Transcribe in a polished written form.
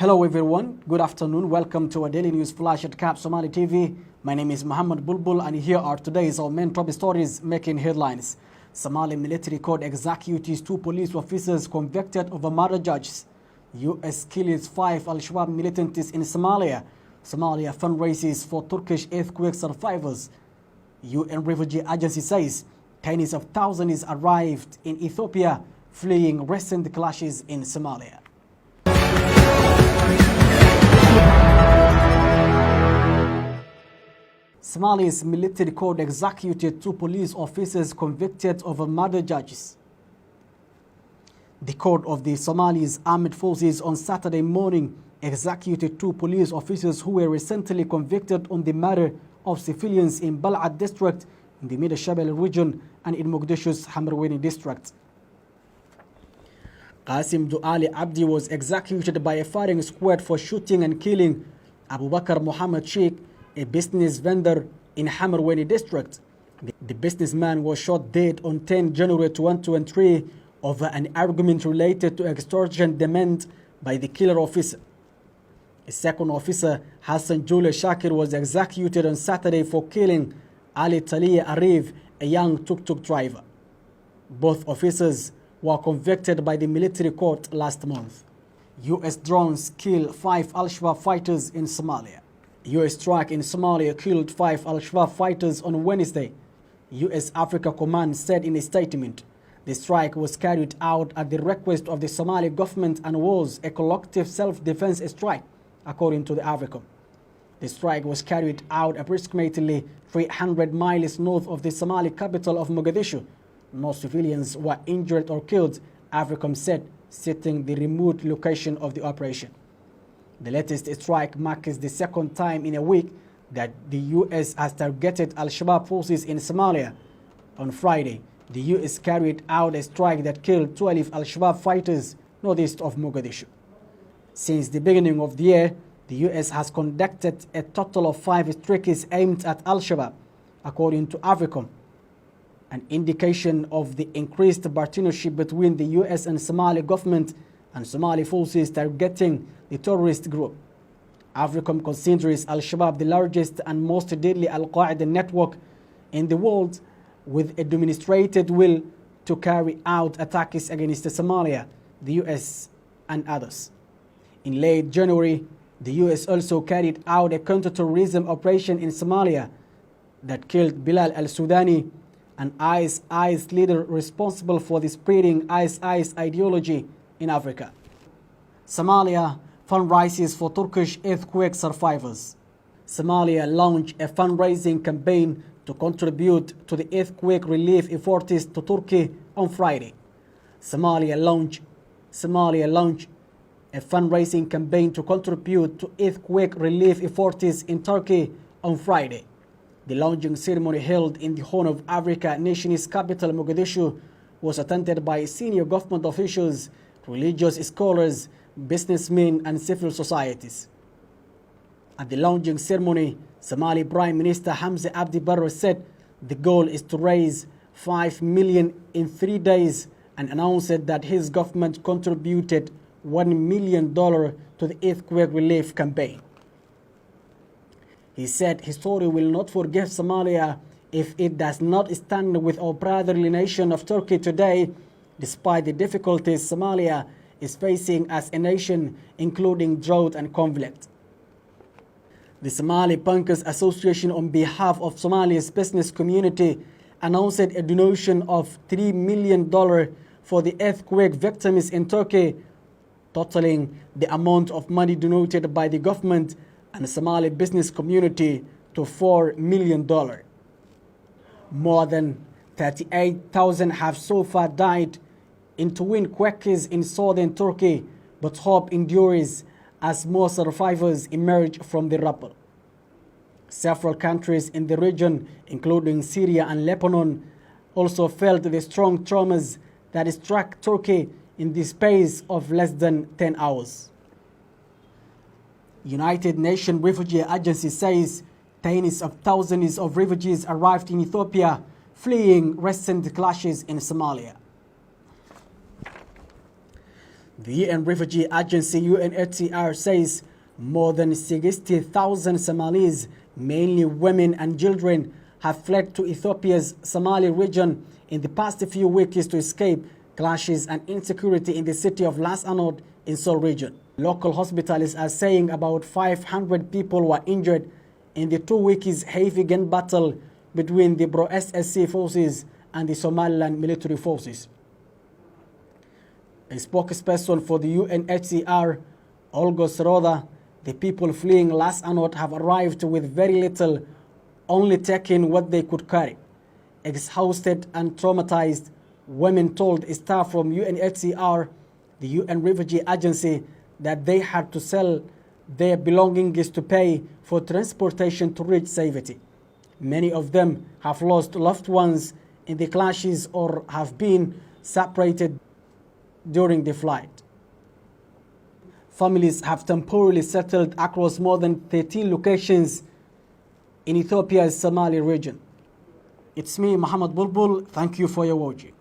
Hello everyone, good afternoon. Welcome to our daily news flash at Kaab Somali TV. My name is Mohamed Bulbul and here are today's our main top stories making headlines. Somali military court executes 2 police officers convicted of murder charges. US kills 5 Al-Shabaab militants in Somalia. Somalia fundraises for Turkish earthquake survivors. UN refugee agency says tens of thousands arrived in Ethiopia fleeing recent clashes in Somalia. Somalia's military court executed 2 police officers convicted of murder charges. The court of the Somali's armed forces on Saturday morning executed 2 police officers who were recently convicted on the murder of civilians in Balad district in the Mid-Shabelle region and in Mogadishu's Hamarweyne district. Qasim Duali Abdi was executed by a firing squad for shooting and killing Abu Bakr Muhammad Sheikh, a business vendor in Hamarweyne district. The businessman was shot dead on 10 January 2023 over an argument related to extortion demand by the killer officer. A second officer, Hassan Jule Shakir, was executed on Saturday for killing Ali Taliya Arif, a young tuk-tuk driver. Both officers were convicted by the military court last month. US drones kill 5 Al-Shabaab fighters in Somalia. US strike in Somalia killed 5 Al-Shabaab fighters on Wednesday. US Africa Command said in a statement. The strike was carried out at the request of the Somali government and was a collective self-defense strike, according to the AFRICOM. The strike was carried out approximately 300 miles north of the Somali capital of Mogadishu. No civilians were injured or killed, AFRICOM said, citing the remote location of the operation. The latest strike marks the second time in a week that the U.S. has targeted Al-Shabaab forces in Somalia. On Friday, the U.S. carried out a strike that killed 12 Al-Shabaab fighters northeast of Mogadishu. Since the beginning of the year, the U.S. has conducted a total of 5 strikes aimed at Al-Shabaab, according to AFRICOM, an indication of the increased partnership between the U.S. and Somali government and Somali forces targeting the terrorist group. AFRICOM considers Al-Shabaab the largest and most deadly Al-Qaeda network in the world, with a demonstrated will to carry out attacks against Somalia, the U.S. and others. In late January, the U.S. also carried out a counter-terrorism operation in Somalia that killed Bilal al-Sudani, an ISIS leader responsible for the spreading ISIS ideology in Africa. Somalia fundraises for Turkish earthquake survivors. Somalia launched a fundraising campaign to contribute to the earthquake relief efforts to Turkey on Friday. Somalia launched a fundraising campaign to contribute to earthquake relief efforts in Turkey on Friday. The launching ceremony held in the Horn of Africa nation's capital Mogadishu was attended by senior government officials, religious scholars, businessmen and civil societies. At the launching ceremony, Somali Prime Minister Hamza Abdi Barre said the goal is to raise 5 million in 3 days and announced that his government contributed $1 million to the earthquake relief campaign. He said history will not forgive Somalia if it does not stand with our brotherly nation of Turkey today, despite the difficulties Somalia is facing as a nation, including drought and conflict. The Somali Bankers Association, on behalf of Somalia's business community, announced a donation of $3 million for the earthquake victims in Turkey, totaling the amount of money donated by the government and the Somali business community to $4 million. More than 38,000 have so far died in twin quakes in southern Turkey, but hope endures as more survivors emerge from the rubble. Several countries in the region, including Syria and Lebanon, also felt the strong traumas that struck Turkey in the space of less than 10 hours. United Nations Refugee Agency says tens of thousands of refugees arrived in Ethiopia fleeing recent clashes in Somalia. The UN Refugee Agency UNHCR says more than 60,000 Somalis, mainly women and children, have fled to Ethiopia's Somali region in the past few weeks to escape clashes and insecurity in the city of Las Anod in Seoul region. Local hospitals are saying about 500 people were injured in the 2 weeks heavy gun battle between the pro-SSC forces and the Somaliland military forces. A spokesperson for the UNHCR, Olga Sroda, the people fleeing Las Anod have arrived with very little, only taking what they could carry. Exhausted and traumatized, women told staff from UNHCR, the UN Refugee Agency, that they had to sell their belongings to pay for transportation to reach safety. Many of them have lost loved ones in the clashes or have been separated during the flight. Families have temporarily settled across more than 13 locations in Ethiopia's Somali region. It's me, Mohamed Bulbul. Thank you for your watching.